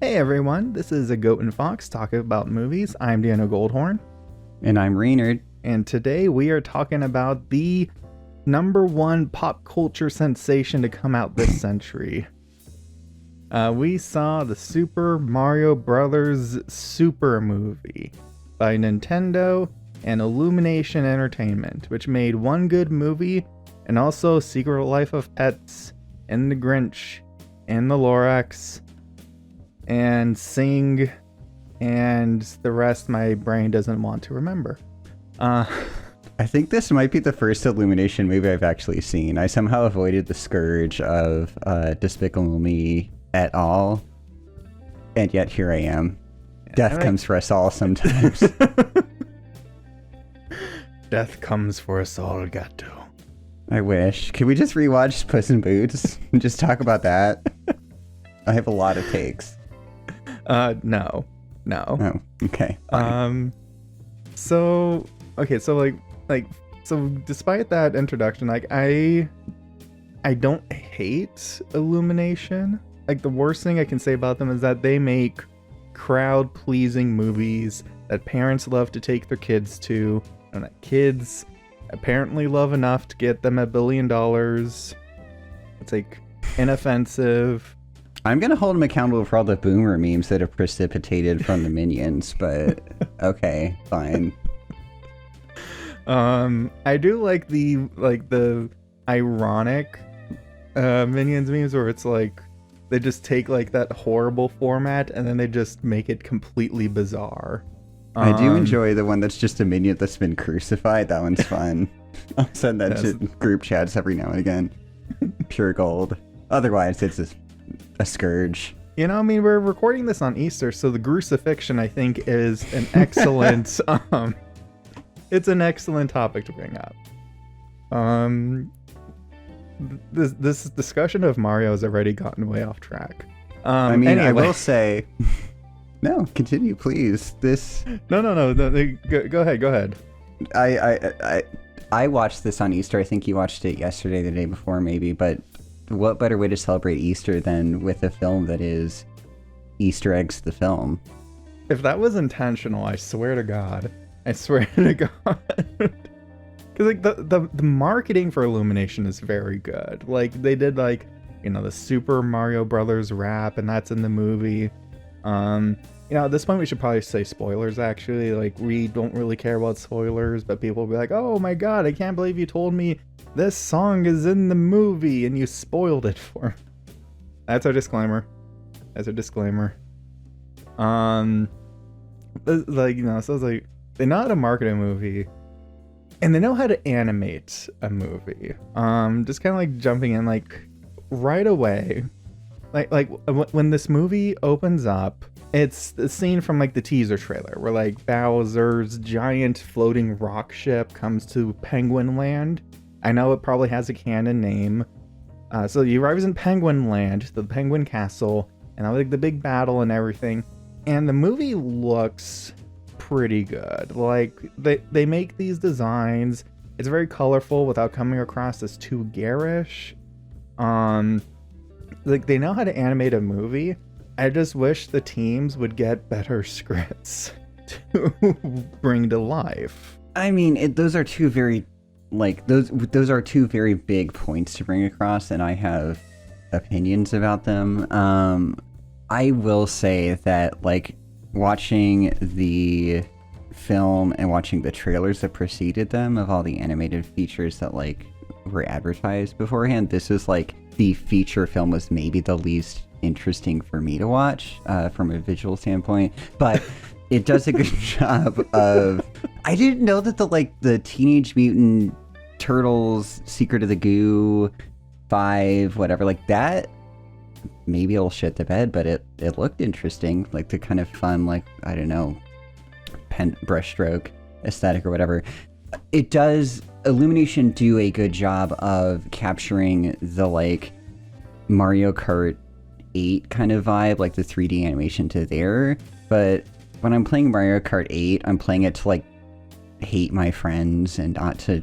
Hey everyone, this is a Goat and Fox talking about movies. I'm Daniel Goldhorn. And I'm Reynard. And today we are talking about the number one pop culture sensation to come out this century. We saw the Super Mario Brothers Super movie by Nintendo and Illumination Entertainment, which made one good movie and also Secret Life of Pets and The Grinch and The Lorax and Sing and the rest my brain doesn't want to remember. I think this might be the first Illumination movie I've actually seen. I somehow avoided the scourge of Despicable Me at all, and yet here I am. Death comes for us all sometimes. Death comes for us all, Gato. I wish. Can we just rewatch Puss in Boots and just talk about that? I have a lot of takes. No. Oh, okay. Fine. So despite that introduction, I don't hate Illumination. Like, the worst thing I can say about them is that they make crowd-pleasing movies that parents love to take their kids to, and that kids apparently love enough to get them $1 billion. It's like inoffensive. I'm gonna hold them accountable for all the boomer memes that have precipitated from the Minions, but okay, fine. I do like the ironic Minions memes where it's like they just take like that horrible format and then they just make it completely bizarre. I do enjoy the one that's just a minion that's been crucified. That one's fun. I'll send that to group chats every now and again. Pure gold. Otherwise, it's a scourge. You know, I mean, we're recording this on Easter, so the crucifixion, I think, is an excellent it's an excellent topic to bring up. This discussion of Mario has already gotten way off track. Anyway. I will say, no, continue, please. No, go ahead. I watched this on Easter. I think you watched it yesterday, the day before, maybe. But what better way to celebrate Easter than with a film that is Easter eggs the film? If that was intentional, I swear to God. Because like the marketing for Illumination is very good. Like, they did like, you know, the Super Mario Brothers rap, and that's in the movie. You know, at this point we should probably say spoilers, actually. Like, we don't really care about spoilers, but people will be like, oh my God, I can't believe you told me this song is in the movie and you spoiled it for me. That's our disclaimer. Like, you know, so it's like, they know how to market a movie and they know how to animate a movie. Just kind of like jumping in like right away. Like when this movie opens up, it's the scene from like the teaser trailer where like Bowser's giant floating rock ship comes to Penguin Land. I know it probably has a canon name. So he arrives in Penguin Land, the Penguin Castle, and I like the big battle and everything. And the movie looks pretty good. Like, they make these designs. It's very colorful without coming across as too garish. Like, they know how to animate a movie. I just wish the teams would get better scripts to bring to life. I mean, those are two very, like, those are two very big points to bring across, and I have opinions about them. I will say that, like, watching the film and watching the trailers that preceded them of all the animated features that, like, were advertised beforehand, this is, like, the feature film was maybe the least interesting for me to watch from a visual standpoint, but it does a good job of... I didn't know that the Teenage Mutant Turtles Secret of the Goo 5, whatever, like that, maybe it'll shit the bed, but it looked interesting, like the kind of fun, like, I don't know, pen brushstroke aesthetic or whatever. It does... Illumination do a good job of capturing the, like, Mario Kart 8 kind of vibe, like the 3D animation to there, but when I'm playing Mario Kart 8, I'm playing it to, like, hate my friends and not to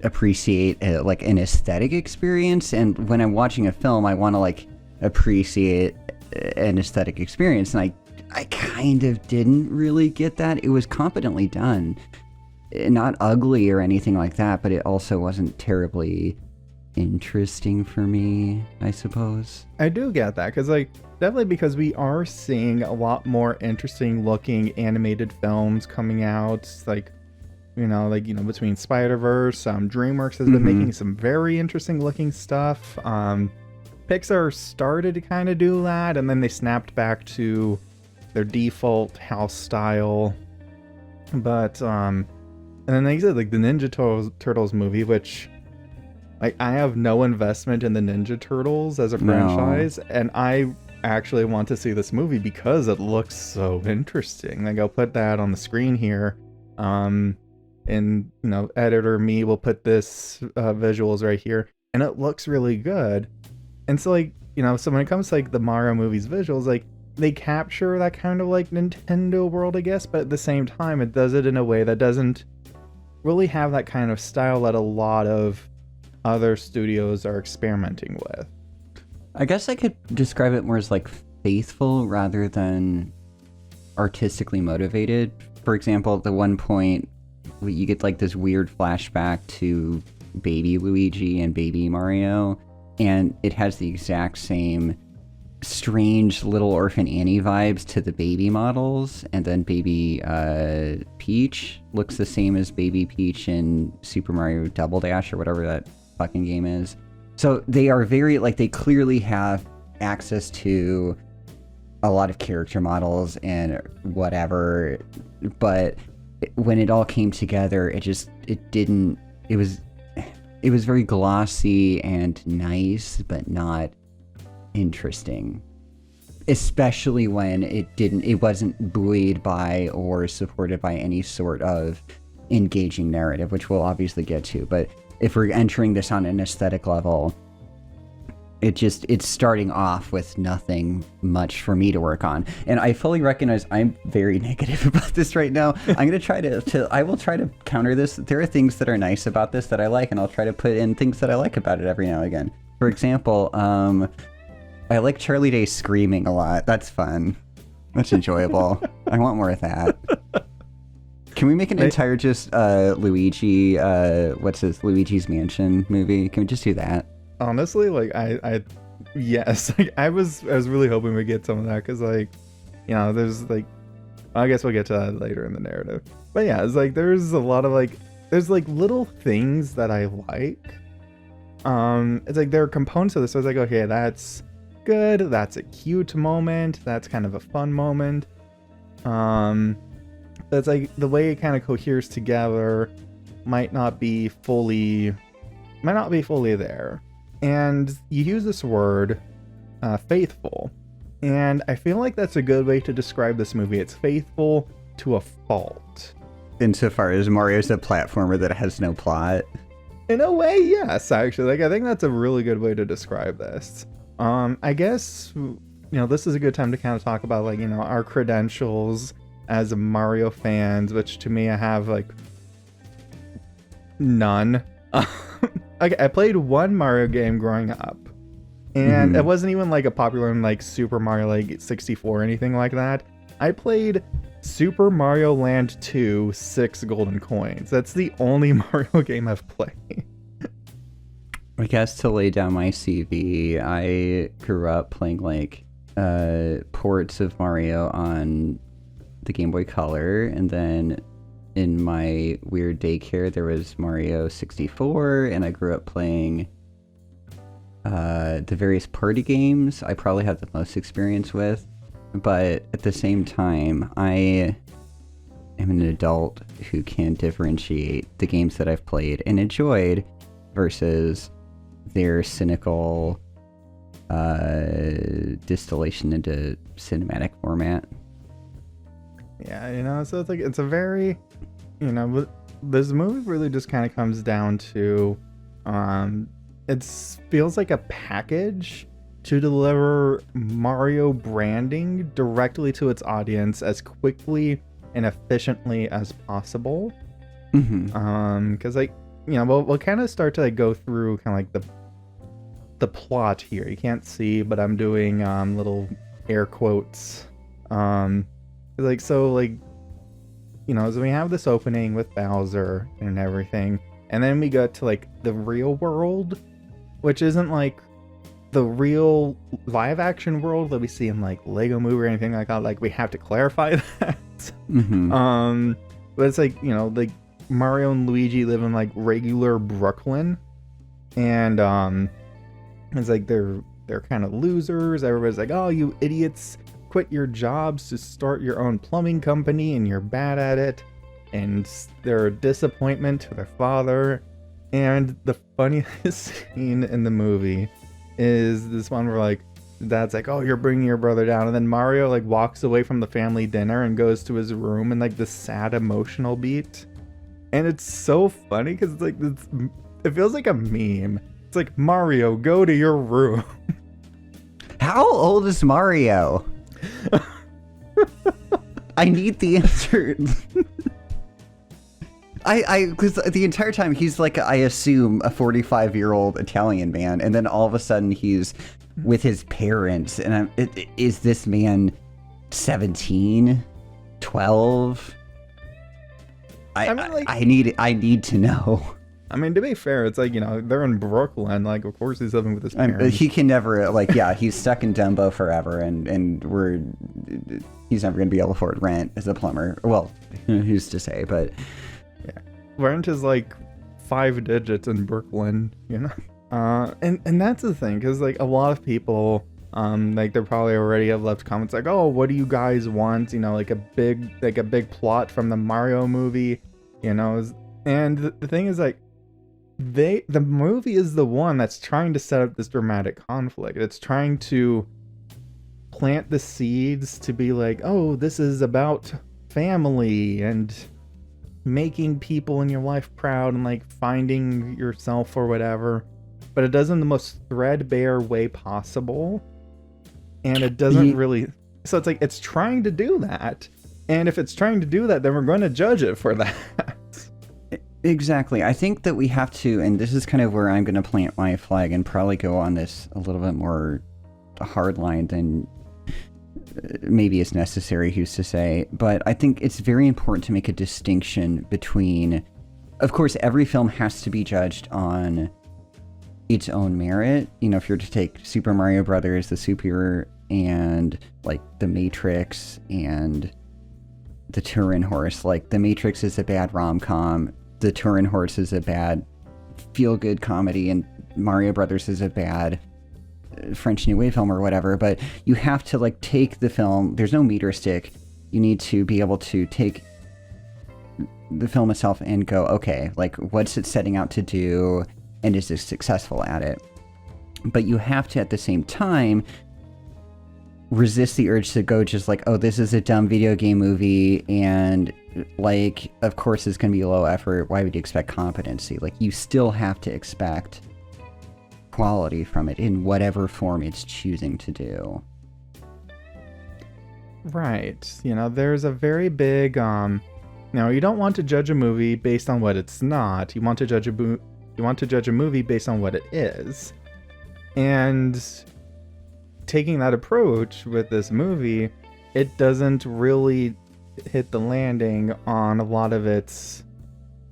appreciate like an aesthetic experience. And when I'm watching a film, I want to, like, appreciate an aesthetic experience, and I kind of didn't really get that. It was competently done, not ugly or anything like that, but it also wasn't terribly interesting for me, I suppose. I do get that, because like definitely because we are seeing a lot more interesting looking animated films coming out, like between Spider-Verse, DreamWorks has been making some very interesting looking stuff. Pixar started to kind of do that, and then they snapped back to their default house style. But and then they said like the Ninja Turtles movie, which like I have no investment in the Ninja Turtles as a franchise, and I actually want to see this movie because it looks so interesting. Like I'll put that on the screen here. And editor me will put this visuals right here, and it looks really good. And so like so when it comes to like the Mario movies visuals, like they capture that kind of like Nintendo world, I guess, but at the same time it does it in a way that doesn't really have that kind of style that a lot of other studios are experimenting with. I guess I could describe it more as like faithful rather than artistically motivated. For example, at the one point you get like this weird flashback to baby Luigi and baby Mario, and it has the exact same strange little Orphan Annie vibes to the baby models, and then baby Peach looks the same as baby Peach in Super Mario Double Dash or whatever that fucking game is. So they are very like, they clearly have access to a lot of character models and whatever, but when it all came together, it was very glossy and nice, but not interesting. Especially when it wasn't buoyed by or supported by any sort of engaging narrative, which we'll obviously get to. But if we're entering this on an aesthetic level, it's starting off with nothing much for me to work on. And I fully recognize I'm very negative about this right now. I'm going to I will try to counter this. There are things that are nice about this that I like, and I'll try to put in things that I like about it every now and again. For example, I like Charlie Day screaming a lot. That's fun. That's enjoyable. I want more of that. Can we make an entire just Luigi, Luigi's Mansion movie? Can we just do that? Honestly, like yes, like I was really hoping we get some of that, because like there's like, I guess we'll get to that later in the narrative, but yeah, it's like there's a lot of like, there's like little things that I like. It's like there are components of this, so it's like, okay, that's good, that's a cute moment, that's kind of a fun moment. That's like the way it kind of coheres together might not be fully there. And you use this word, faithful. And I feel like that's a good way to describe this movie. It's faithful to a fault. Insofar as Mario's a platformer that has no plot. In a way, yes, actually. Like, I think that's a really good way to describe this. I guess, this is a good time to kind of talk about, like, our credentials as Mario fans, which to me I have, like, none. I played one Mario game growing up, and it wasn't even like a popular in like Super Mario like 64 or anything like that. I played Super Mario Land 2 6 golden coins. That's the only Mario game I've played. I guess to lay down my CV, I grew up playing like ports of Mario on the Game Boy Color, and then in my weird daycare there was Mario 64, and I grew up playing the various party games I probably had the most experience with. But at the same time, I am an adult who can differentiate the games that I've played and enjoyed versus their cynical distillation into cinematic format. Yeah, so it's like, it's a very, this movie really just kind of comes down to, it feels like a package to deliver Mario branding directly to its audience as quickly and efficiently as possible. Because like, we'll kind of start to like go through kind of like the plot here. You can't see, but I'm doing little air quotes. Like, so, like, you know, so we have this opening with Bowser and everything, and then we go to, like, the real world, which isn't, like, the real live-action world that we see in, like, Lego Movie or anything like that. Like, we have to clarify that. Mm-hmm. But it's, like, you know, like, Mario and Luigi live in, like, regular Brooklyn, and, it's, like, they're kind of losers. Everybody's like, oh, you idiots, quit your jobs to start your own plumbing company and you're bad at it, and they're a disappointment to their father. And the funniest scene in the movie is this one where, like, dad's like, oh, you're bringing your brother down, and then Mario, like, walks away from the family dinner and goes to his room, and, like, this sad emotional beat, and it's so funny because it's like it feels like a meme. It's like, Mario, go to your room. How old is Mario? I need the answer. Because the entire time he's like, I assume, a 45-year-old Italian man, and then all of a sudden he's with his parents, and is this man 17, 12? I mean, like, I need to know. I mean, to be fair, it's like, you know, they're in Brooklyn. Like, of course he's living with his parents. He can never, like, yeah, he's stuck in Dumbo forever, and he's never going to be able to afford rent as a plumber. Well, who's to say, but... Yeah. Rent is, like, 5 digits in Brooklyn, you know? And that's the thing, because, like, a lot of people, like, they probably already have left comments like, oh, what do you guys want? You know, like a big plot from the Mario movie, you know? And the thing is, like, the movie is the one that's trying to set up this dramatic conflict. It's trying to plant the seeds to be like, oh, this is about family and making people in your life proud and, like, finding yourself or whatever. But it does it in the most threadbare way possible. And it doesn't really... So it's like, it's trying to do that. And if it's trying to do that, then we're going to judge it for that. Exactly. I think that we have to, and this is kind of where I'm going to plant my flag and probably go on this a little bit more hardline than maybe is necessary, who's to say. But I think it's very important to make a distinction between, of course, every film has to be judged on its own merit. You know, if you're to take Super Mario Brothers, The Superior, and, like, The Matrix, and The Turin Horse, like, The Matrix is a bad rom-com, The Turin Horse is a bad feel-good comedy, and Mario Brothers is a bad French New Wave film or whatever, but you have to, like, take the film. There's no meter stick. You need to be able to take the film itself and go, okay, like, what's it setting out to do, and is it successful at it? But you have to, at the same time, resist the urge to go just like, oh, this is a dumb video game movie, and, like, of course it's going to be low effort. Why would you expect competency? Like, you still have to expect quality from it in whatever form it's choosing to do. Right. You know, there's a very big, you know, you don't want to judge a movie based on what it's not. You want to judge a movie based on what it is. And taking that approach with this movie, it doesn't really hit the landing on a lot of its,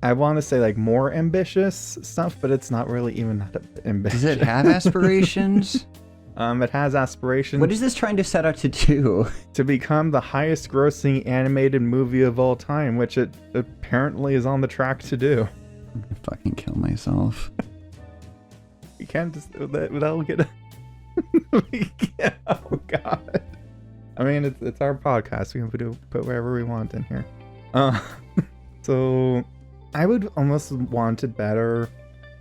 I want to say, like, more ambitious stuff, but it's not really even that ambitious. Does it have aspirations? It has aspirations. What is this trying to set out to do? To become the highest grossing animated movie of all time, which it apparently is on the track to do. I'm gonna fucking kill myself. You can't just, that'll get oh god. I mean, it's our podcast. We can put whatever we want in here. So I would almost want it better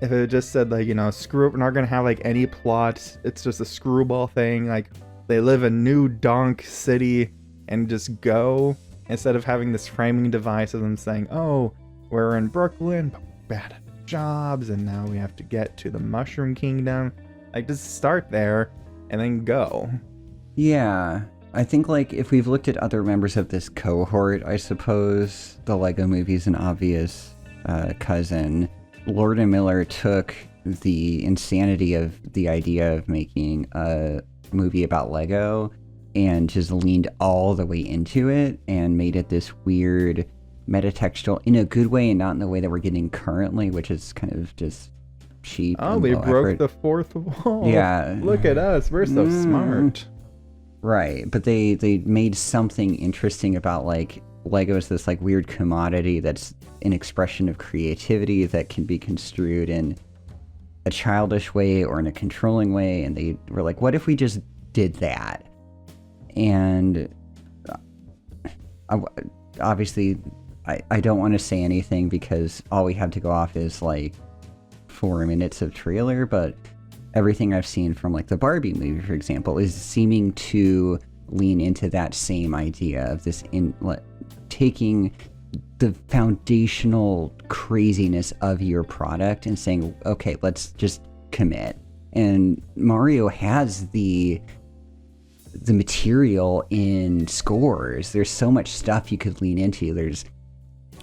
if it just said, like, you know, screw it, we're not gonna have, like, any plot. It's just a screwball thing. Like, they live in New Donk City and just go, instead of having this framing device of them saying, oh, we're in Brooklyn, but we're bad at jobs, and now we have to get to the Mushroom Kingdom. Like, just start there and then go. Yeah. I think, like, if we've looked at other members of this cohort, I suppose the Lego Movie's an obvious cousin. Lord and Miller took the insanity of the idea of making a movie about Lego and just leaned all the way into it and made it this weird metatextual in a good way and not in the way that we're getting currently, which is kind of just cheap. Oh, we broke the fourth wall. Yeah. Look at us. We're so smart. Right. But they made something interesting about like Lego is this like weird commodity that's an expression of creativity that can be construed in a childish way or in a controlling way. And they were like, what if we just did that? And obviously I don't want to say anything because all we have to go off is like 4 minutes of trailer, but everything I've seen from like the Barbie movie, for example, is seeming to lean into that same idea of this taking the foundational craziness of your product and saying, okay, let's just commit. And Mario has the material in scores. There's so much stuff you could lean into. There's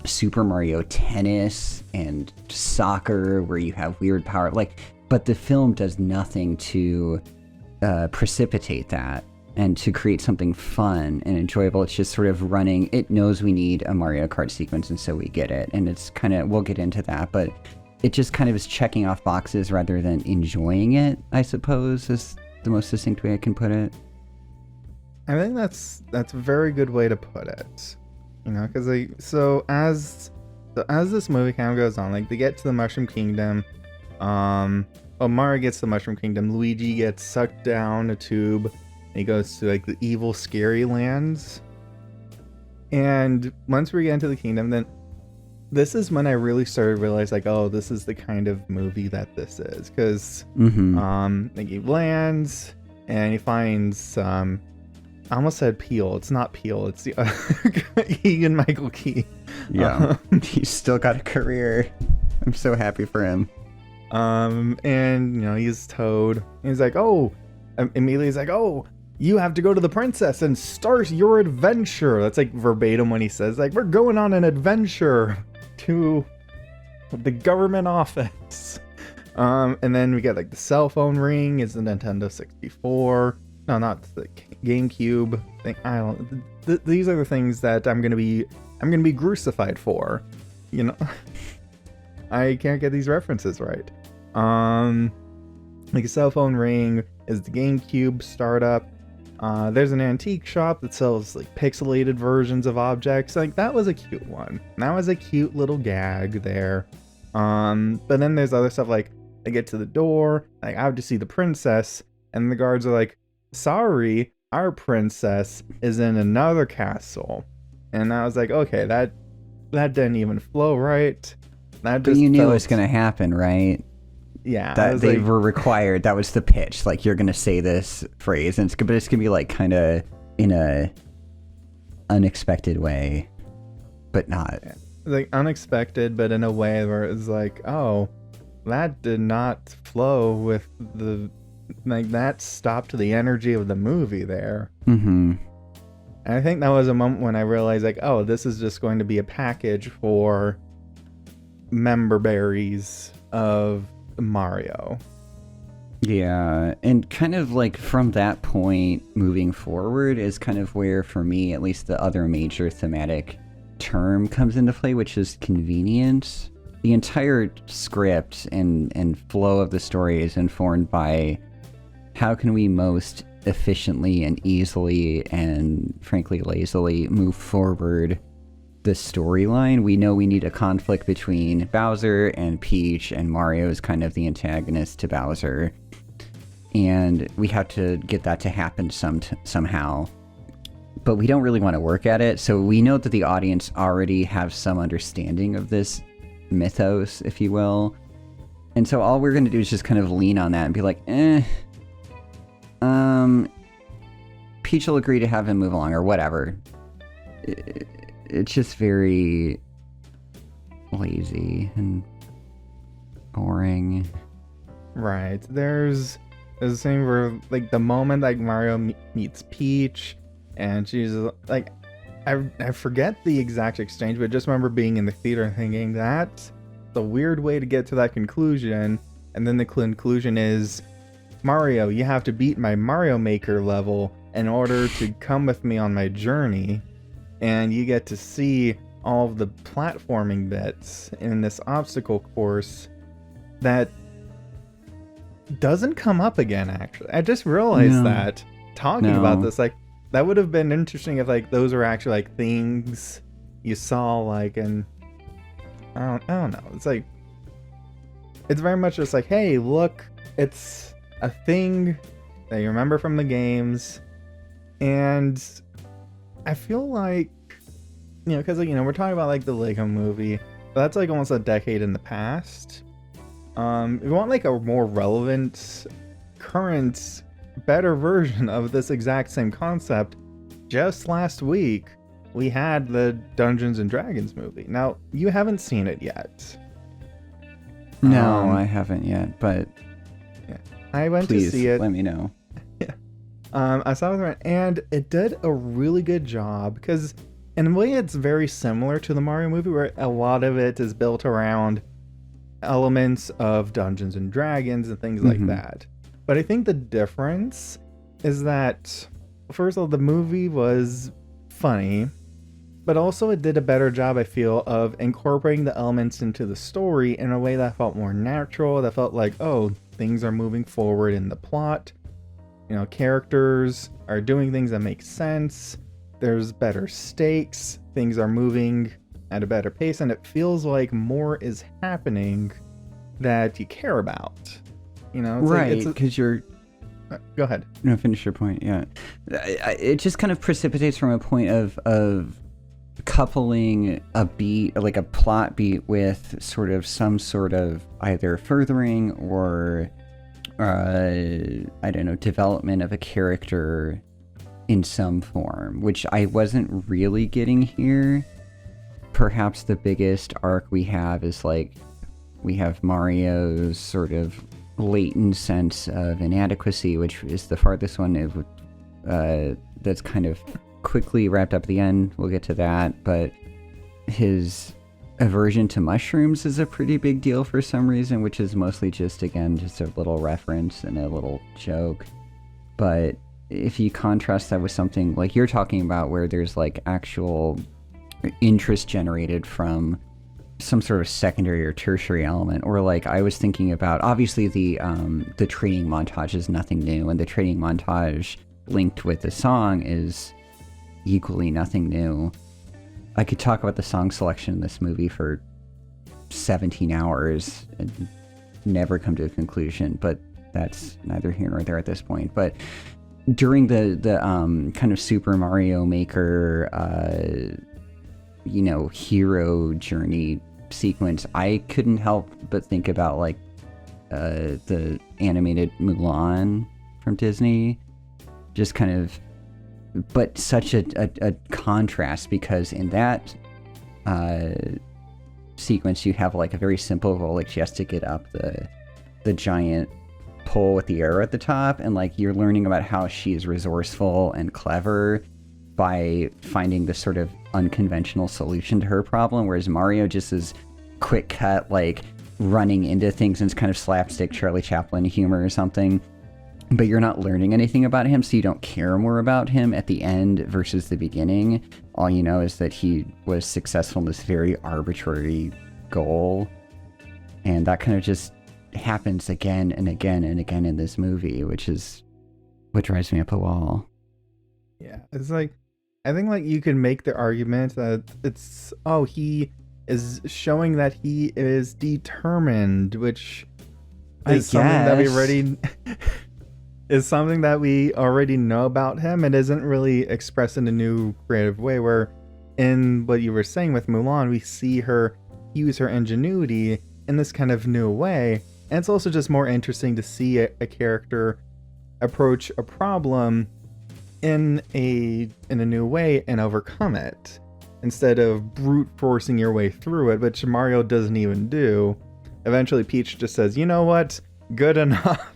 Super Mario Tennis and soccer where you have weird power, but the film does nothing to precipitate that and to create something fun and enjoyable. It's just sort of running. It knows we need a Mario Kart sequence, and so we get it. And it's kind of, we'll get into that, but it just kind of is checking off boxes rather than enjoying it, I suppose, is the most succinct way I can put it. I think that's a very good way to put it. You know, because as this movie kind of goes on, like they get to the Mushroom Kingdom. Mario gets to the Mushroom Kingdom. Luigi gets sucked down a tube. And he goes to like the evil, scary lands. And once we get into the kingdom, then this is when I really started to realize, like, oh, this is the kind of movie that this is, because like he lands and he finds I almost said Peel. It's not Peel. It's the Keegan-Michael Key. Yeah, he's still got a career. I'm so happy for him. And you know, he's Toad. And he's like, oh, immediately he's like, oh, you have to go to the princess and start your adventure. That's like verbatim when he says, like, we're going on an adventure to the government office. And then we get like the cell phone ring. Is the Nintendo 64. No, not the GameCube thing. I don't. These are the things that I'm gonna be crucified for. You know, I can't get these references right. Like a cell phone ring is the GameCube startup. There's an antique shop that sells like pixelated versions of objects. Like that was a cute one. That was a cute little gag there. But then there's other stuff like I get to the door, like I have to see the princess, and the guards are like, sorry, our princess is in another castle. And I was like, okay, that didn't even flow right. That just, but you knew it was gonna happen, right? Yeah, that they were required. That was the pitch. Like, you're gonna say this phrase, and but it's gonna be like kind of in a unexpected way, but not like unexpected, but in a way where it's like, oh, that did not flow with the. Like that stopped the energy of the movie there. And I think that was a moment when I realized, like, oh, this is just going to be a package for member berries of Mario. Yeah, and kind of like from that point moving forward is kind of where, for me, at least, the other major thematic term comes into play, which is convenience. The entire script and flow of the story is informed by how can we most efficiently and easily and frankly lazily move forward the storyline. We know we need a conflict between Bowser and Peach, and Mario is kind of the antagonist to Bowser, and we have to get that to happen somehow. But we don't really want to work at it, so we know that the audience already have some understanding of this mythos, if you will, and so all we're going to do is just kind of lean on that and be like, Peach will agree to have him move along or whatever. It's just very lazy and boring. Right. There's the same where, like, the moment like Mario meets Peach, and she's like, I forget the exact exchange, but just remember being in the theater and thinking that's the weird way to get to that conclusion. And then the conclusion is, Mario, you have to beat my Mario Maker level in order to come with me on my journey. And you get to see all of the platforming bits in this obstacle course that doesn't come up again, actually. I just realized that talking about this, like, that would have been interesting if, like, those were actually, like, things you saw, like, and I don't know. It's like, it's very much just like, hey, look, it's a thing that you remember from the games. And I feel like, you know, because, like, you know, we're talking about, like, the Lego movie, but that's, like, almost a decade in the past. If you want, like, a more relevant, current, better version of this exact same concept, just last week, we had the Dungeons and Dragons movie. Now, you haven't seen it yet. No, I haven't yet, but yeah. I went please, to see it. Let me know. Yeah. I saw it, and it did a really good job, because in a way it's very similar to the Mario movie, where a lot of it is built around elements of Dungeons and Dragons and things like that. But I think the difference is that, first of all, the movie was funny, but also it did a better job, I feel, of incorporating the elements into the story in a way that felt more natural, that felt like, oh, things are moving forward in the plot. You know, characters are doing things that make sense. There's better stakes. Things are moving at a better pace, and it feels like more is happening that you care about. You know, it's right? Because you're. Go ahead. No, finish your point. Yeah, it just kind of precipitates from a point of coupling a beat, like a plot beat, with sort of some sort of either furthering or I don't know, development of a character in some form, which I wasn't really getting here. Perhaps the biggest arc we have is, like, we have Mario's sort of latent sense of inadequacy, which is the farthest one that's kind of quickly wrapped up at the end. We'll get to that, but his aversion to mushrooms is a pretty big deal for some reason, which is mostly just, again, just a little reference and a little joke. But if you contrast that with something like you're talking about, where there's, like, actual interest generated from some sort of secondary or tertiary element, or, like, I was thinking about, obviously the training montage is nothing new, and the training montage linked with the song is equally nothing new. I could talk about the song selection in this movie for 17 hours and never come to a conclusion, but that's neither here nor there at this point. But during the kind of Super Mario Maker you know, hero journey sequence, I couldn't help but think about, like, the animated Mulan from Disney. Just kind of, but such a contrast, because in that sequence you have, like, a very simple goal, like she has to get up the giant pole with the arrow at the top, and, like, you're learning about how she's resourceful and clever by finding this sort of unconventional solution to her problem, whereas Mario just is quick cut, like, running into things, and it's kind of slapstick Charlie Chaplin humor or something, but you're not learning anything about him, so you don't care more about him at the end versus the beginning. All you know is that he was successful in this very arbitrary goal, and that kind of just happens again and again and again in this movie, which is what drives me up a wall. Yeah, it's like, I think, like, you can make the argument that it's, oh, he is showing that he is determined, which is something that we already is something that we already know about him, and isn't really expressed in a new creative way, where in what you were saying with Mulan, we see her use her ingenuity in this kind of new way. And it's also just more interesting to see a character approach a problem in a new way and overcome it, instead of brute forcing your way through it, which Mario doesn't even do. Eventually Peach just says, you know what, good enough.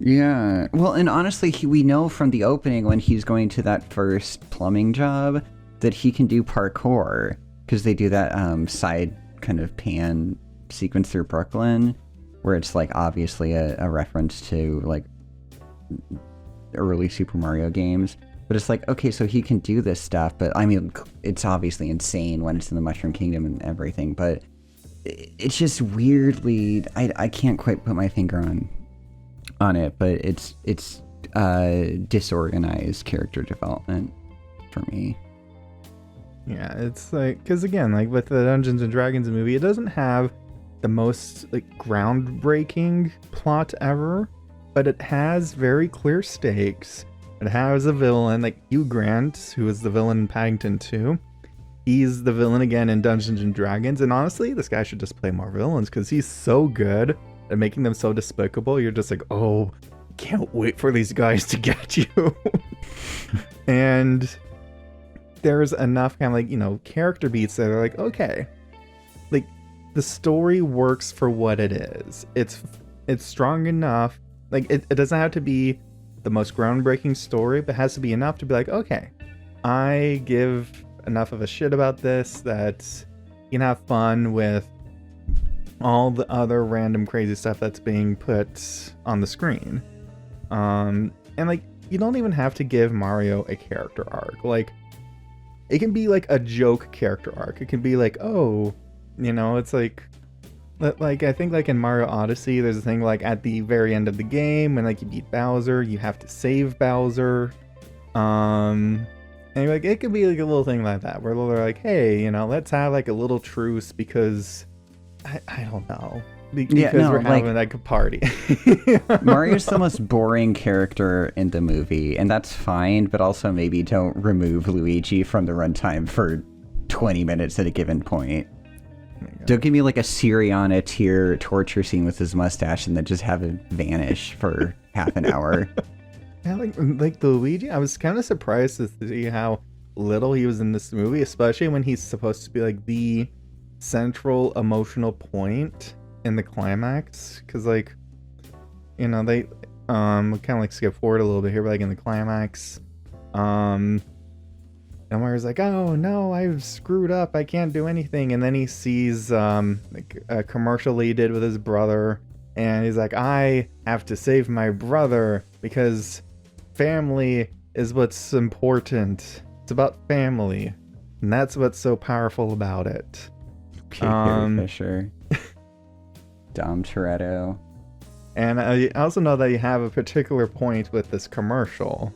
Yeah, well, and honestly, we know from the opening, when he's going to that first plumbing job, that he can do parkour, because they do that side kind of pan sequence through Brooklyn, where it's, like, obviously a reference to, like, early Super Mario games. But it's like, okay, so he can do this stuff, but I mean, it's obviously insane when it's in the Mushroom Kingdom and everything, but it's just weirdly, I can't quite put my finger on it, but it's disorganized character development for me. Yeah, it's like, because again, like with the Dungeons and Dragons movie, it doesn't have the most like groundbreaking plot ever, but it has very clear stakes. It has a villain, like Hugh Grant, who is the villain in Paddington 2. He's the villain again in Dungeons and Dragons, and honestly, this guy should just play more villains because he's so good at making them so despicable. You're just like, oh, can't wait for these guys to get you. And there's enough kind of like, you know, character beats that are like, okay, like the story works for what it is. It's strong enough. Like it doesn't have to be the most groundbreaking story, but has to be enough to be like, okay, I give enough of a shit about this that you can have fun with all the other random crazy stuff that's being put on the screen. And like, you don't even have to give Mario a character arc. Like, it can be like a joke character arc. It can be like, oh, you know, it's like I think like in Mario Odyssey, there's a thing like at the very end of the game when like you beat Bowser, you have to save Bowser. And like it could be like a little thing like that where they're like, hey, you know, let's have like a little truce because I don't know. Because we're having like a party. Mario's the most boring character in the movie, and that's fine, but also maybe don't remove Luigi from the runtime for 20 minutes at a given point. Don't give me like a Syriana tier torture scene with his mustache and then just have him vanish for half an hour. Yeah, like the Luigi, I was kind of surprised to see how little he was in this movie, especially when he's supposed to be like the central emotional point in the climax. Because like, you know, they kind of like skip forward a little bit here, but like in the climax, and where he's like, oh no, I've screwed up, I can't do anything. And then he sees like a commercial he did with his brother, and he's like, I have to save my brother because family is what's important. It's about family, and that's what's so powerful about it. Carrie Fisher. Dom Toretto. And I also know that you have a particular point with this commercial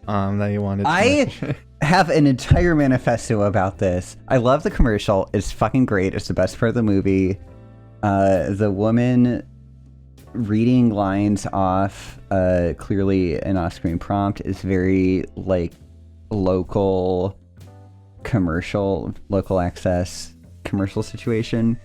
that you wanted to mention. Have an entire manifesto about this. I love the commercial. It's fucking great. It's the best part of the movie. The woman reading lines off clearly an off-screen prompt is very like local access commercial situation.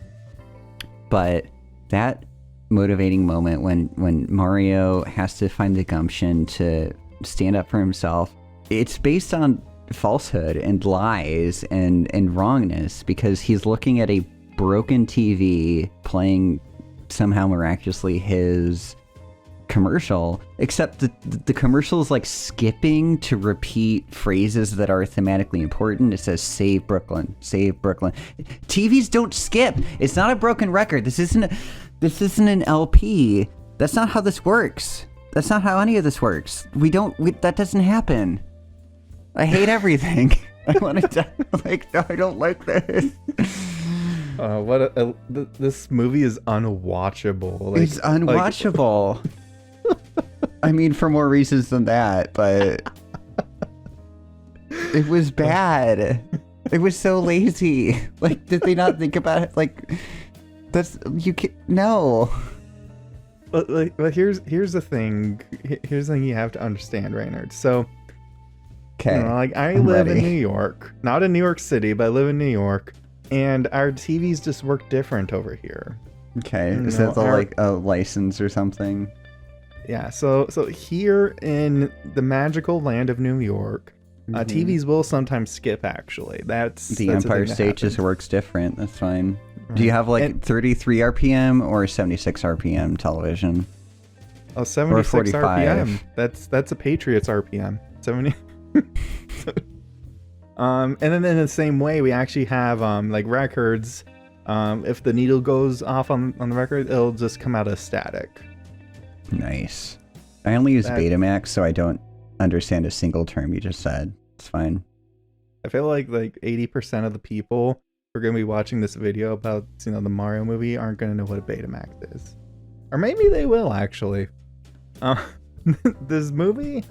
But that motivating moment when Mario has to find the gumption to stand up for himself, it's based on falsehood and lies and wrongness, because he's looking at a broken TV playing somehow miraculously his commercial, except the commercial is like skipping to repeat phrases that are thematically important. It says save Brooklyn, save Brooklyn. TVs don't skip. It's not a broken record. This isn't an LP. That's not how this works. That's not how any of this works. That doesn't happen. I hate everything. I want to like, no, I don't like this. This movie is unwatchable. Like, it's unwatchable. I mean, for more reasons than that, but it was bad. It was so lazy. Like, did they not think about it? Like, no. But here's the thing. Here's the thing you have to understand, Reynard. So, okay, you know, like I live in New York, not in New York City, but I live in New York, and our TVs just work different over here. Okay, is that like a license or something? Yeah. So here in the magical land of New York, TVs will sometimes skip. Actually, that's Empire State just works different. That's fine. Right. Do you have like 33 RPM or 76 RPM television? Oh, 76 RPM. That's a Patriots RPM. 70. And then in the same way, we actually have like records. If the needle goes off on the record, it'll just come out as static. Nice. I only use Betamax, so I don't understand a single term you just said. It's fine. I feel like 80% of the people who are going to be watching this video about, the Mario movie aren't going to know what a Betamax is. Or maybe they will, actually. This movie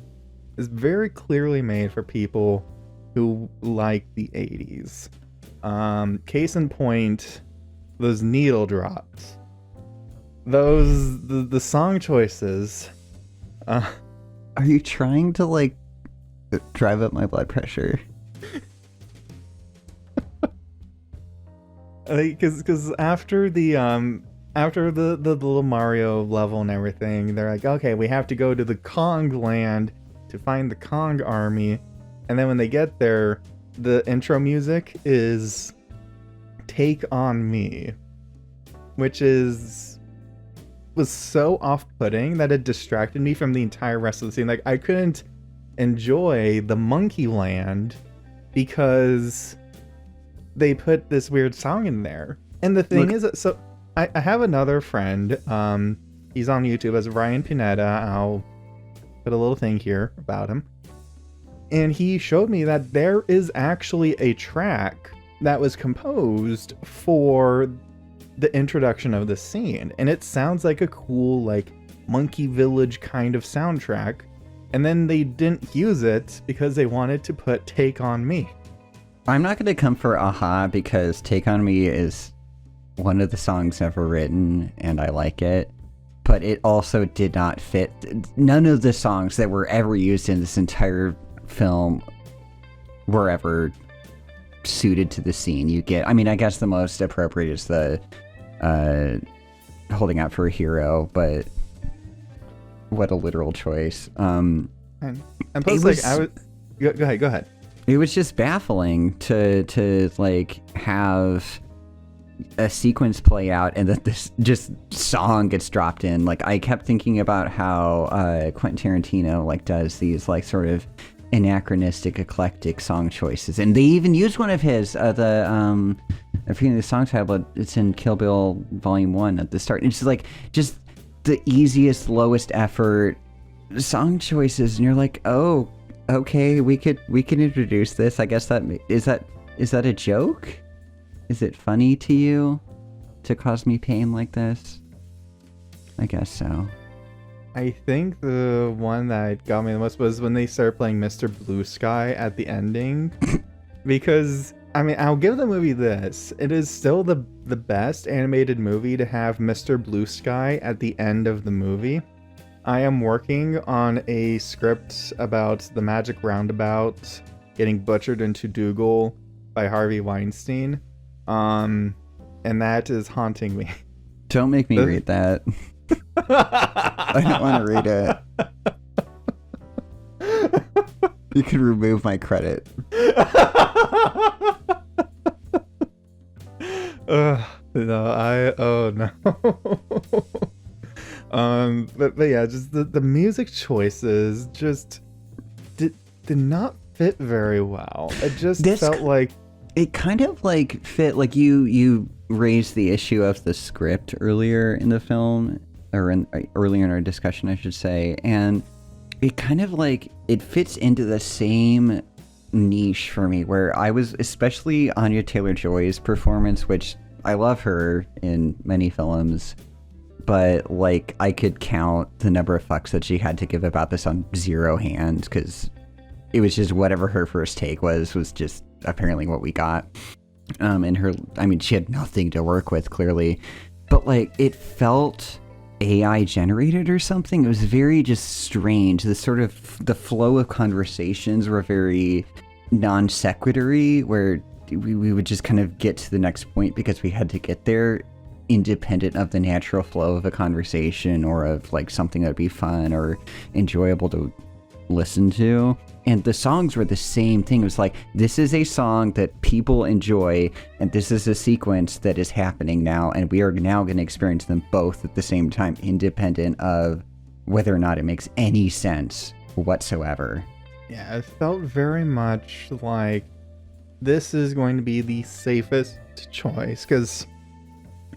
is very clearly made for people who like the 80s. Case in point, those needle drops. The song choices. Are you trying to, drive up my blood pressure? Because after the little Mario level and everything, they're like, okay, we have to go to the Kong land to find the Kong army. And then when they get there, the intro music is Take On Me, which was so off-putting that it distracted me from the entire rest of the scene. I couldn't enjoy the Monkey Land because they put this weird song in there. And the thing is, so I have another friend, he's on YouTube as Ryan Pineda. I'll put a little thing here about him. And he showed me that there is actually a track that was composed for the introduction of the scene. And it sounds like a cool, Monkey Village kind of soundtrack. And then they didn't use it because they wanted to put Take On Me. I'm not going to come for Aha because Take On Me is one of the songs ever written and I like it. But it also did not fit. None of the songs that were ever used in this entire film were ever suited to the scene. I guess the most appropriate is the Holding Out for a Hero, but what a literal choice. And plus, go ahead. It was just baffling to have a sequence play out and that this just song gets dropped in. I kept thinking about how Quentin Tarantino does these sort of anachronistic, eclectic song choices, and they even used one of his I'm forgetting the song title, but it's in Kill Bill Volume 1 at the start. It's just the easiest, lowest effort song choices, and you're like, oh, okay, we can introduce this. I guess is that a joke? Is it funny to you to cause me pain like this? I guess so. I think the one that got me the most was when they started playing Mr. Blue Sky at the ending. Because, I'll give the movie this. It is still the best animated movie to have Mr. Blue Sky at the end of the movie. I am working on a script about the Magic Roundabout getting butchered into Dougal by Harvey Weinstein. And that is haunting me. Don't make me read that. I don't want to read it. You can remove my credit. No. But yeah, just the music choices just did not fit very well. It just felt like it kind of fit. You raised the issue of the script earlier in the film, or earlier in our discussion, I should say, and it kind of it fits into the same niche for me, where I was, especially Anya Taylor-Joy's performance, which I love her in many films, but I could count the number of fucks that she had to give about this on 0 hands, because it was just whatever her first take was just apparently what we got. And her, she had nothing to work with, clearly, but it felt AI generated or something. It was very just strange. The sort of the flow of conversations were very non sequitur, where we would just kind of get to the next point because we had to get there, independent of the natural flow of a conversation or of something that would be fun or enjoyable to listen to. And the songs were the same thing. It was this is a song that people enjoy, and this is a sequence that is happening now, and we are now going to experience them both at the same time, independent of whether or not it makes any sense whatsoever. Yeah, it felt very much like this is going to be the safest choice, because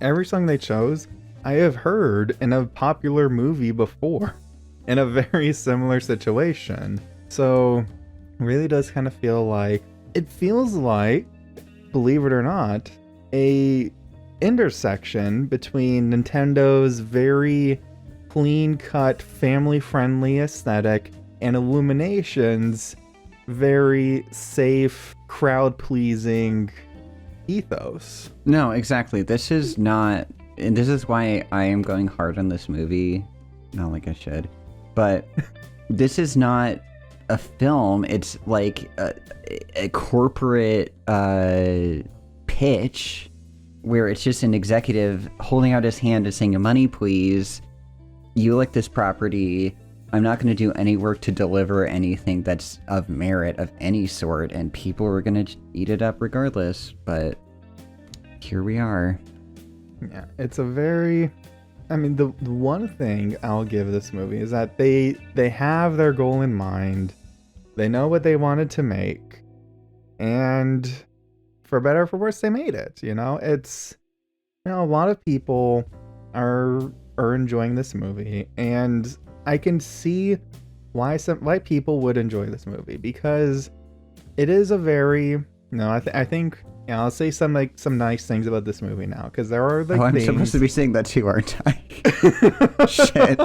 every song they chose, I have heard in a popular movie before, in a very similar situation. So really does kind of feel like, it feels like, believe it or not, a intersection between Nintendo's very clean-cut, family-friendly aesthetic and Illumination's very safe, crowd-pleasing ethos. No, exactly. This is not, and this is why I am going hard on this movie. Not like I should, but this is not a film. It's like a corporate pitch where it's just an executive holding out his hand and saying, money please, you like this property, I'm not going to do any work to deliver anything that's of merit of any sort, and people are going to eat it up regardless, but here we are. Yeah, it's a very, I mean, the one thing I'll give this movie is that they have their goal in mind, they know what they wanted to make, and for better or for worse, they made it, you know? It's, you know, a lot of people are enjoying this movie, and I can see why people would enjoy this movie, because it is a very, you know, I think, you know, I'll say some nice things about this movie now, because there are like I'm supposed to be saying that too, aren't I? Shit.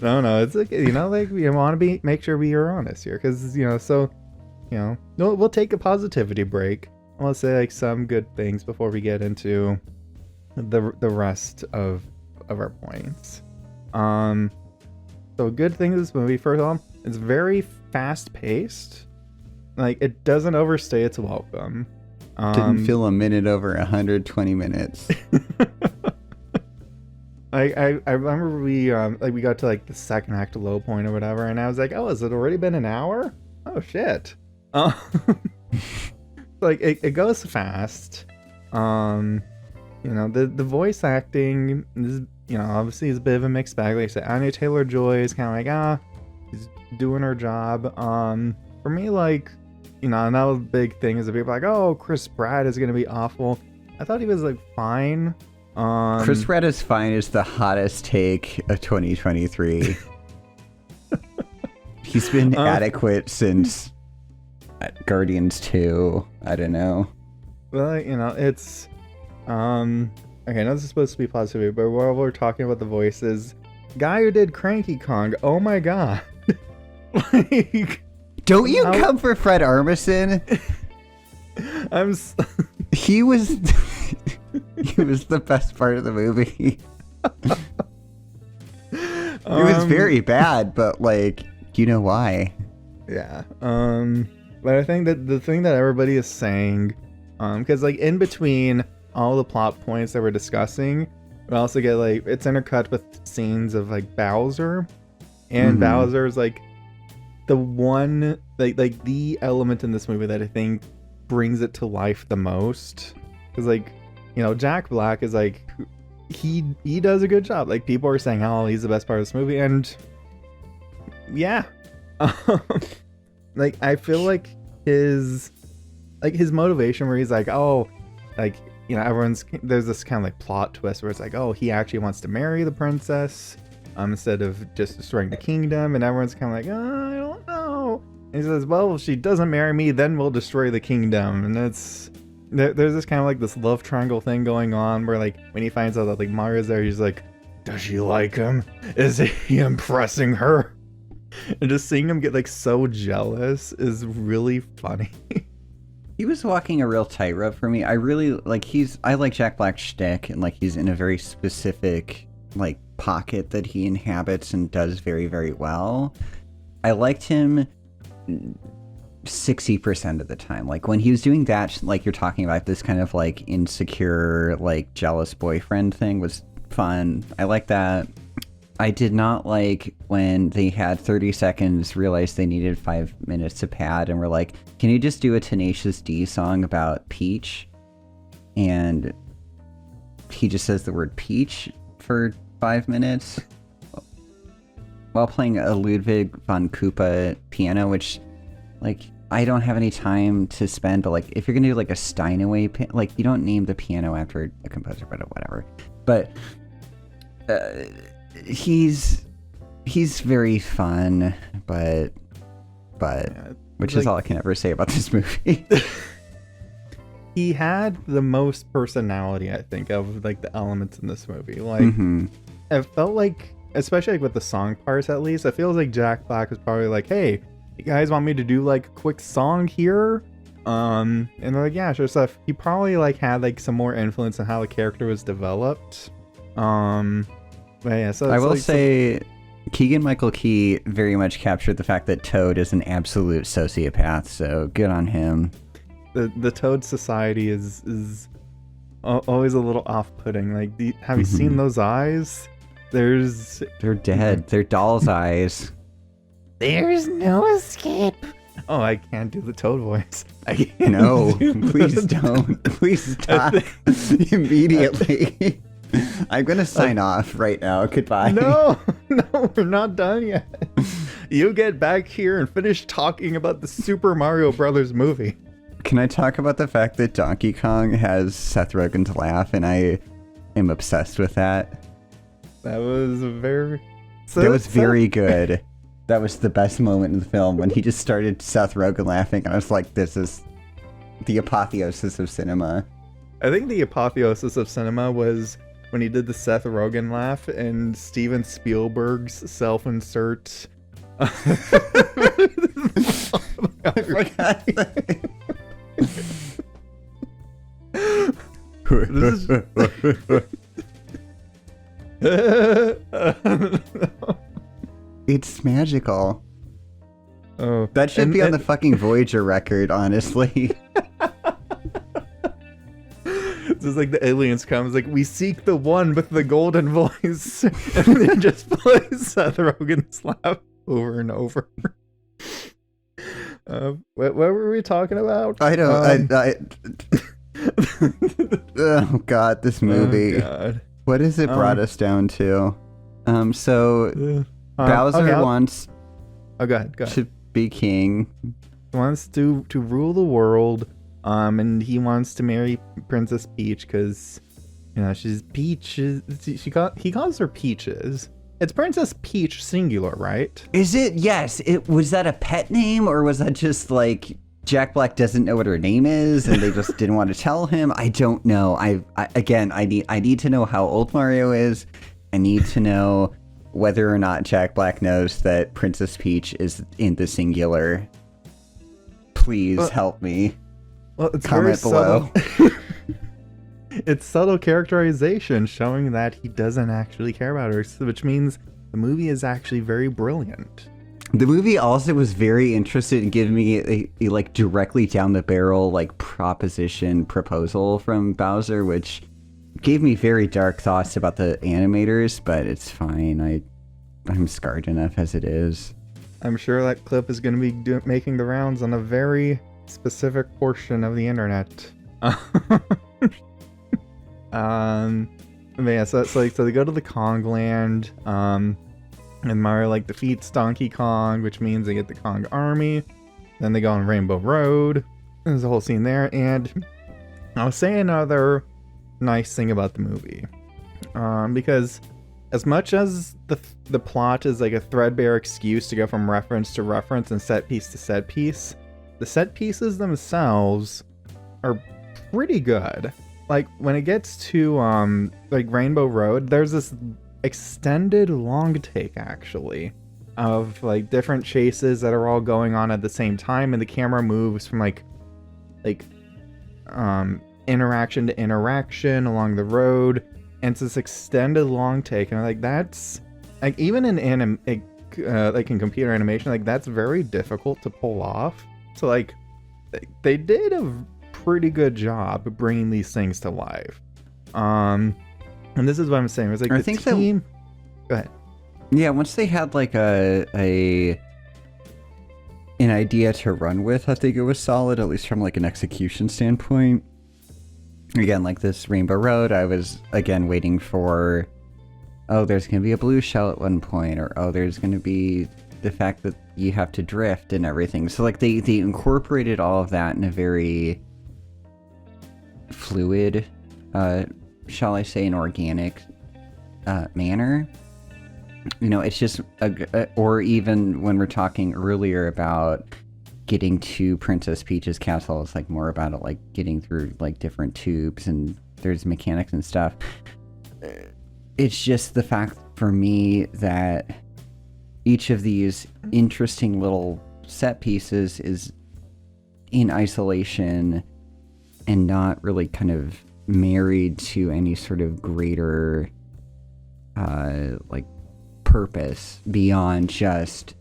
No, it's like, you know, like, we want to make sure we are honest here, because, you know, so, you know, we'll take a positivity break. I want to say like some good things before we get into the rest of our points. So good things in this movie, first of all, it's very fast paced. Like, it doesn't overstay its welcome. Didn't feel a minute over 120 minutes. I remember we got to like the second act low point or whatever, and I was like, oh, has it already been an hour? Oh shit. Like it goes fast. You know, the voice acting is, you know, obviously is a bit of a mixed bag. Like I said, Anya Taylor-Joy is kind of like, she's doing her job. For me, like, you know, another big thing is that people are like, oh, Chris Pratt is gonna be awful. I thought he was like fine. Chris Pratt is fine is the hottest take of 2023. He's been adequate since Guardians 2. I don't know. Well, you know, it's okay, now this is supposed to be positive, but while we're talking about the voices, guy who did Cranky Kong, oh my god. Like, don't you come for Fred Armisen? He was the best part of the movie. It was very bad, but like, you know why? Yeah. But I think that the thing that everybody is saying, because like in between all the plot points that we're discussing, we also get like, it's intercut with scenes of like Bowser, and Bowser is like the one like the element in this movie that I think brings it to life the most, because like, you know, Jack Black is like, he does a good job. Like, people are saying, oh, he's the best part of this movie, and yeah. Like, I feel like his motivation where he's like, oh, like, you know, there's this kind of like plot twist where it's like, oh, he actually wants to marry the princess instead of just destroying the kingdom, and everyone's kind of like, oh, I don't know. And he says, well, if she doesn't marry me, then we'll destroy the kingdom. And there's this kind of like this love triangle thing going on where like when he finds out that like Mario's there, he's like, does she like him? Is he impressing her? And just seeing him get like so jealous is really funny. He was walking a real tightrope for me. I really like I like Jack Black's shtick, and like he's in a very specific like pocket that he inhabits and does very, very well. I liked him 60% of the time. Like when he was doing that, like you're talking about, this kind of like insecure, like jealous boyfriend thing was fun. I like that. I did not like when they had 30 seconds, realized they needed 5 minutes to pad, and were like, can you just do a Tenacious D song about Peach? And he just says the word Peach for 5 minutes while playing a Ludwig von Koopa piano, which, like, I don't have any time to spend, but like, if you're gonna do like a Steinway, like, you don't name the piano after a composer, but whatever. But he's He's very fun, but Yeah, which is all I can ever say about this movie. he had the most personality, I think, of like the elements in this movie. Like, it felt like, especially like with the song parts, at least, it feels like Jack Black was probably like, "Hey, you guys want me to do like a quick song here?" And they're like, "Yeah, sure stuff." He probably like had like some more influence on how the character was developed. But yeah, so I will like, say, Keegan-Michael Key very much captured the fact that Toad is an absolute sociopath. So good on him. the Toad Society is always a little off-putting. Like, have you seen those eyes? They're dead. They're doll's eyes. There's no escape. Oh, I can't do the Toad voice. I can't. No, please don't. Please stop immediately. I'm gonna sign off right now. Goodbye. No, we're not done yet. You get back here and finish talking about the Super Mario Brothers movie. Can I talk about the fact that Donkey Kong has Seth Rogen's laugh, and I am obsessed with that? That was very good. That was the best moment in the film when he just started Seth Rogen laughing, and I was like, this is the apotheosis of cinema. I think the apotheosis of cinema was when he did the Seth Rogen laugh and Steven Spielberg's self-insert. I forgot. It's magical. Oh, that should be on the fucking Voyager record, honestly. It's like the aliens come. It's like, we seek the one with the golden voice, and they just play Seth Rogen's laugh over and over. What were we talking about? I don't. Oh God, this movie. Oh, God. What has it brought us down to? So Bowser wants. Oh, go ahead. To be king. He wants to rule the world. And he wants to marry Princess Peach because, you know, she's Peach. He calls her Peaches. It's Princess Peach singular, right? Is it? Yes. Was that a pet name, or was that just like Jack Black doesn't know what her name is and they just didn't want to tell him? I don't know. I need to know how old Mario is. I need to know whether or not Jack Black knows that Princess Peach is in the singular. Please help me. Well, it's comment below. It's subtle characterization showing that he doesn't actually care about her, which means the movie is actually very brilliant. The movie also was very interested in giving me a like directly down the barrel like proposal from Bowser, which gave me very dark thoughts about the animators, but it's fine. I'm scarred enough as it is. I'm sure that clip is going to be making the rounds on a very specific portion of the internet. Yeah, so it's like, so they go to the Kong land, and Mario like defeats Donkey Kong, which means they get the Kong army. Then they go on Rainbow Road. There's a whole scene there, and I'll say another nice thing about the movie, because as much as the plot is like a threadbare excuse to go from reference to reference and set piece to set piece, the set pieces themselves are pretty good. Like when it gets to like Rainbow Road, there's this extended long take actually of like different chases that are all going on at the same time, and the camera moves from like interaction to interaction along the road, and it's this extended long take, and like that's like even in like in computer animation, like that's very difficult to pull off. So like they did a pretty good job of bringing these things to life. And this is what I'm saying. It was like the team. Go ahead. Yeah, once they had like an idea to run with, I think it was solid, at least from like an execution standpoint. Again, like this Rainbow Road, I was again waiting for, oh, there's gonna be a blue shell at one point, or oh, there's gonna be the fact that you have to drift and everything. So like they incorporated all of that in a very fluid, shall I say, an organic manner. It's just or even when we're talking earlier about getting to Princess Peach's castle, it's like more about it, like getting through like different tubes and there's mechanics and stuff. It's just the fact for me that each of these interesting little set pieces is in isolation and not really kind of married to any sort of greater like purpose beyond just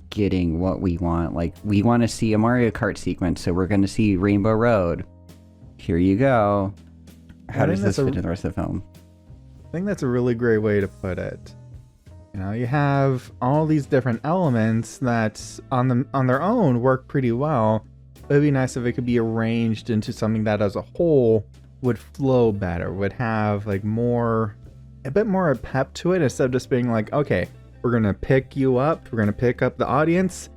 getting what we want. Like, we want to see a Mario Kart sequence, so we're going to see Rainbow Road. Here you go. How does this fit in the rest of the film? I think that's a really great way to put it. You have all these different elements that on their own work pretty well. It'd be nice if it could be arranged into something that as a whole would flow better, would have like a bit more pep to it, instead of just being like, okay, we're gonna pick you up, we're gonna pick up the audience,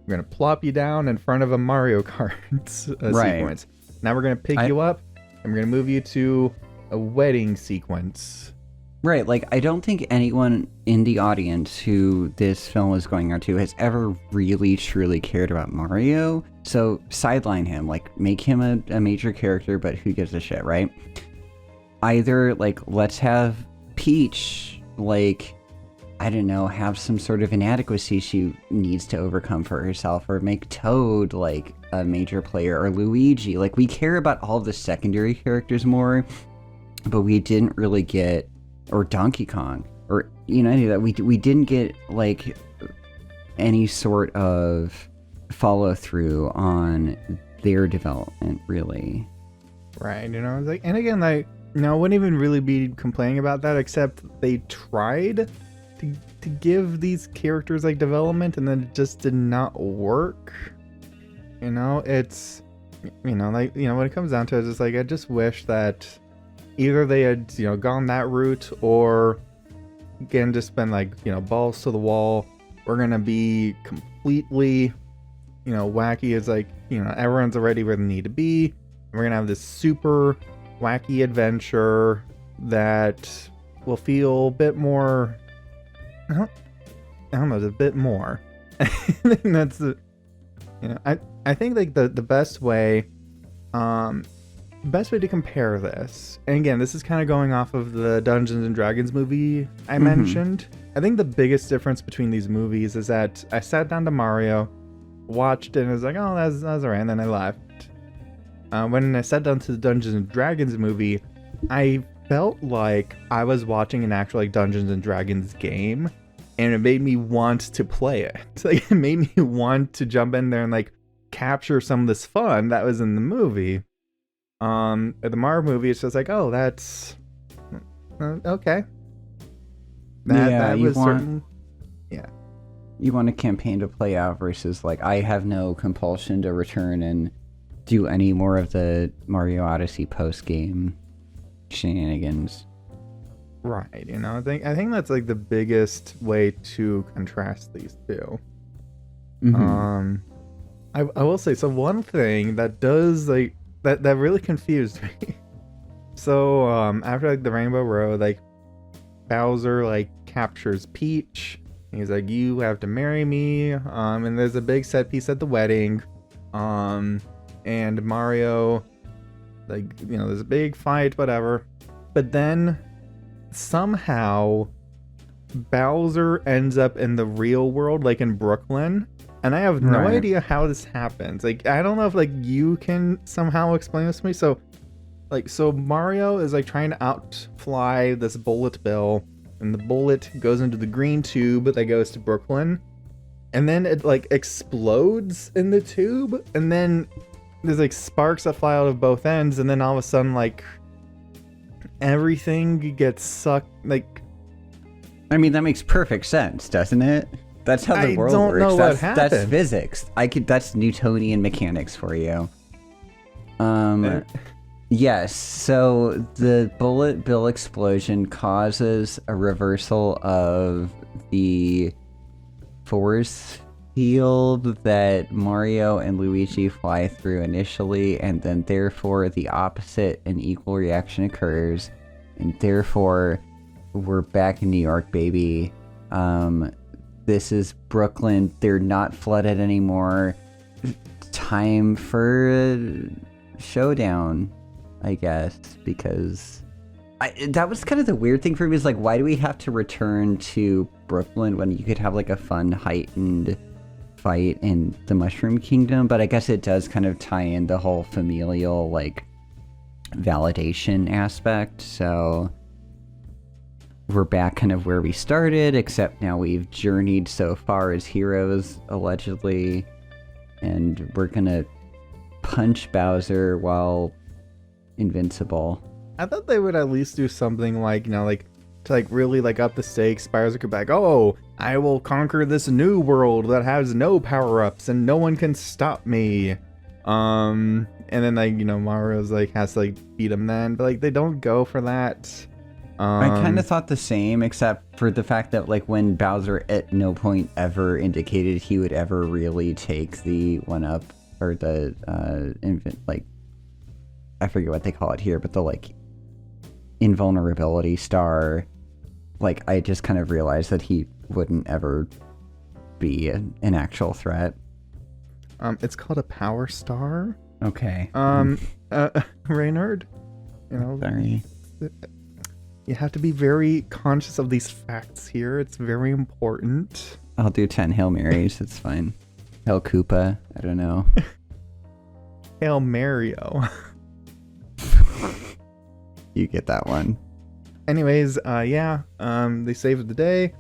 we're gonna plop you down in front of a Mario Kart sequence. Now we're gonna pick you up and we're gonna move you to a wedding sequence. Right, like, I don't think anyone in the audience who this film is going on to has ever really truly cared about Mario. So sideline him, like, make him a major character, but who gives a shit, right? Either, like, let's have Peach, like, I don't know, have some sort of inadequacy she needs to overcome for herself, or make Toad, like, a major player, or Luigi. Like, we care about all of the secondary characters more, but we didn't really get, or Donkey Kong, or, any of that. We didn't get, like, any sort of follow-through on their development, really. Right, it's like, and again, like, I wouldn't even really be complaining about that, except they tried to give these characters like development, and then it just did not work. It's when it comes down to it, it's just like, I just wish that either they had gone that route, or again just been like, balls to the wall, we're gonna be completely wacky. It's like, everyone's already where they need to be, we're gonna have this super wacky adventure that will feel a bit more, I don't know, a bit more. I think that's the, I think like the best way to compare this, and again, this is kind of going off of the Dungeons and Dragons movie I mentioned. I think the biggest difference between these movies is that I sat down to Mario, watched it, and was like, oh, that's alright, and then I left. When I sat down to the Dungeons and Dragons movie, I felt like I was watching an actual like Dungeons and Dragons game, and it made me want to play it. Like, it made me want to jump in there and like capture some of this fun that was in the movie. The Mario movie, it's just like, oh, that's okay. You want a campaign to play out versus like, I have no compulsion to return and do any more of the Mario Odyssey post-game shenanigans. Right, I think that's like the biggest way to contrast these two. I will say, so one thing that does like that really confused me. So after like the Rainbow Road, like Bowser like captures Peach. He's like, you have to marry me. And there's a big set piece at the wedding. And Mario, like, there's a big fight, whatever. But then somehow Bowser ends up in the real world, like in Brooklyn. And I have no idea how this happens. Like, I don't know if like you can somehow explain this to me. So Mario is like trying to outfly this bullet bill, and the bullet goes into the green tube that goes to Brooklyn. And then it like explodes in the tube, and then there's like sparks that fly out of both ends, and then all of a sudden like everything gets sucked. Like, I mean, that makes perfect sense, doesn't it? That's how the world works. Know what happened. That's physics. That's Newtonian mechanics for you. Yes, so the bullet bill explosion causes a reversal of the force field that Mario and Luigi fly through initially, and then therefore the opposite and equal reaction occurs, and therefore we're back in New York, baby. This is Brooklyn. They're not flooded anymore. Time for a showdown, I guess, because that was kind of the weird thing for me, is like, why do we have to return to Brooklyn when you could have like a fun heightened fight in the Mushroom Kingdom? But I guess it does kind of tie in the whole familial like validation aspect, so we're back kind of where we started, except now we've journeyed so far as heroes, allegedly, and we're gonna punch Bowser while invincible. I thought they would at least do something like, you know, like to like really like up the stakes. Bowser could be like, oh, I will conquer this new world that has no power-ups and no one can stop me. And then like, you know, Mario's like has to like beat him then, but like they don't go for that. I kind of thought the same, except for the fact that like when Bowser at no point ever indicated he would ever really take the 1-up or the like, I forget what they call it here, but the like invulnerability star, like I just kind of realized that he wouldn't ever be an actual threat. It's called a power star. Okay. Reynard, you know, Sorry. You have to be very conscious of these facts here. It's very important. I'll do 10 Hail Marys. It's fine. Hail Koopa. I don't know. Hail Mario. You get that one. Anyways, they saved the day.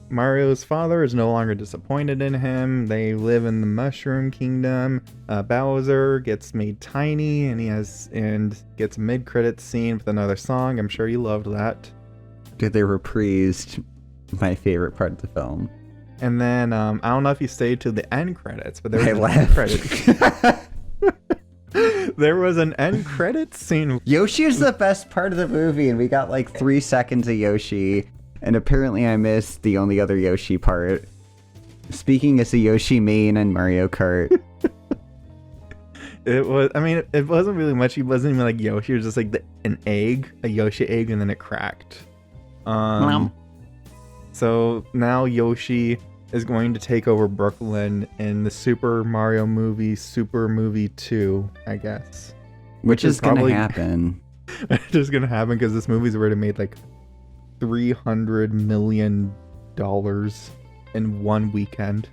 Mario's father is no longer disappointed in him. They live in the Mushroom Kingdom. Bowser gets made tiny, and gets a mid-credits scene with another song. I'm sure you loved that. They reprised my favorite part of the film. And then I don't know if you stayed to the end credits, but there was I an end credits. There was an end credits scene. Yoshi is the best part of the movie, and we got like 3 seconds of Yoshi. And apparently I missed the only other Yoshi part. Speaking as a Yoshi main in Mario Kart. It wasn't really much. He wasn't even like Yoshi. It was just like an egg, a Yoshi egg, and then it cracked. So now Yoshi is going to take over Brooklyn in the Super Mario movie, Super Movie 2, I guess. Which is going to happen. It's just going to happen because this movie's already made like $300 million in one weekend.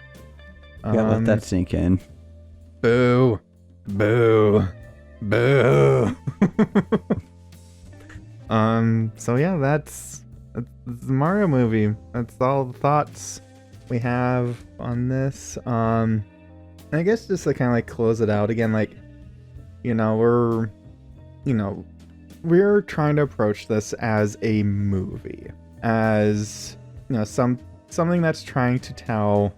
Yeah, let that sink in. Boo. Boo. Boo. So yeah, that's the Mario movie. That's all the thoughts we have on this. I guess just to kind of like close it out again, like, we're trying to approach this as a movie, as something that's trying to tell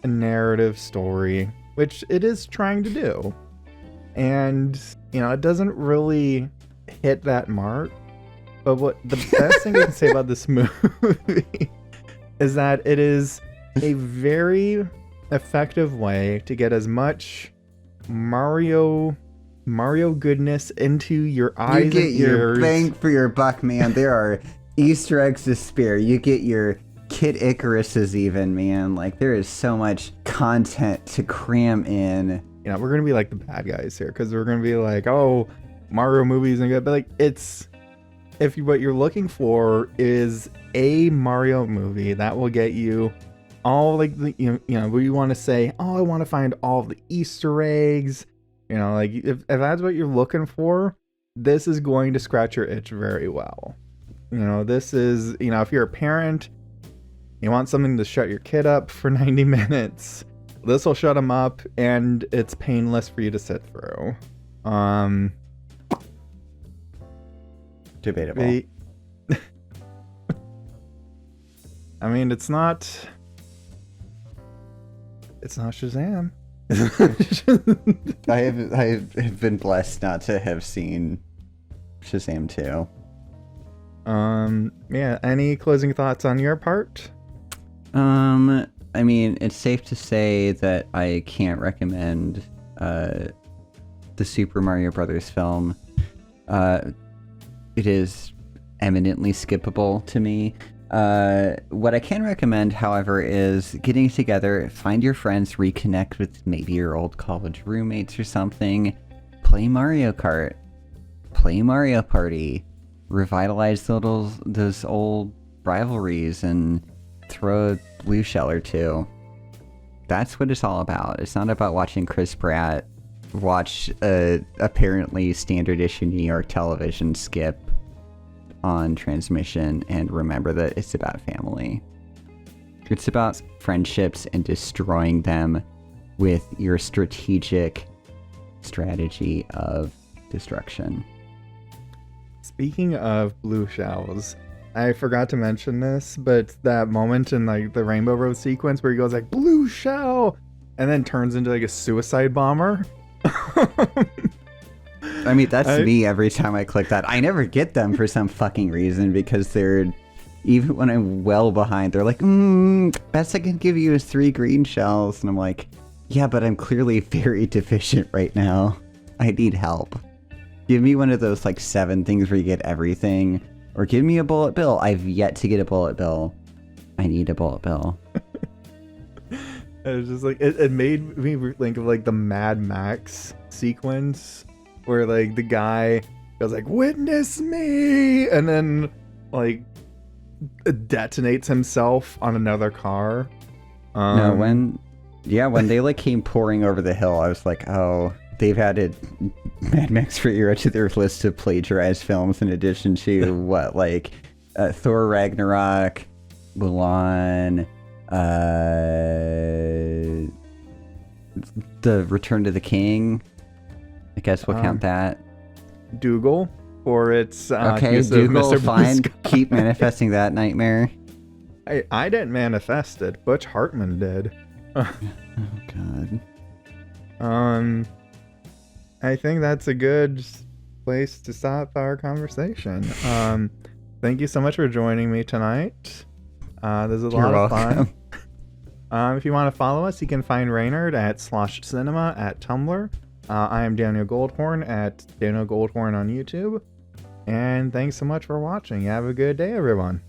a narrative story, which it is trying to do. And it doesn't really hit that mark. But what the best thing I can say about this movie is that it is a very effective way to get as much Mario goodness into your eyes and ears. You get your bang for your buck, man. There are Easter eggs to spare. You get your Kid Icaruses even, man. Like, there is so much content to cram in. We're going to be like the bad guys here, because we're going to be like, oh, Mario movies and good. But like, what you're looking for is a Mario movie that will get you all like where you want to say, oh, I want to find all the Easter eggs. Like if that's what you're looking for, this is going to scratch your itch very well. This is, if you're a parent, you want something to shut your kid up for 90 minutes. This will shut them up, and it's painless for you to sit through. Debatable. I mean, it's not Shazam. I have been blessed not to have seen Shazam 2. Yeah, any closing thoughts on your part? I mean, it's safe to say that I can't recommend the Super Mario Brothers film. It is eminently skippable to me. What I can recommend, however, is getting together, find your friends, reconnect with maybe your old college roommates or something, play Mario Kart, play Mario Party, revitalize those old rivalries, and throw a blue shell or two. That's what it's all about. It's not about watching Chris Pratt watch a apparently standard issue New York television skip on transmission and remember that it's about family. It's about friendships and destroying them with your strategic strategy of destruction. Speaking of blue shells, I forgot to mention this, but that moment in like the Rainbow Road sequence where he goes like blue shell and then turns into like a suicide bomber. I mean, that's me every time I click that. I never get them for some fucking reason because they're, even when I'm well behind, they're like, best I can give you is 3 green shells. And I'm like, yeah, but I'm clearly very deficient right now. I need help. Give me one of those like 7 things where you get everything. Or give me a bullet bill. I've yet to get a bullet bill. I need a bullet bill. It was just like, it made me think of like the Mad Max sequence where like the guy goes like, witness me, and then like detonates himself on another car. No, when they like came pouring over the hill, I was like, oh, they've added Mad Max for era to their list of plagiarized films in addition to what, like Thor Ragnarok, Mulan, The Return to the King. I guess we'll count that. Dougal, or its okay, use of Dougal, Mr. fine. Blue Sky. Keep manifesting that nightmare. I didn't manifest it. Butch Hartman did. Oh God. I think that's a good place to stop our conversation. Thank you so much for joining me tonight. This is a lot of fun. If you want to follow us, you can find Reynard at Slosh Cinema at Tumblr. I am Daniel Goldhorn at Daniel Goldhorn on YouTube. And thanks so much for watching. Have a good day, everyone.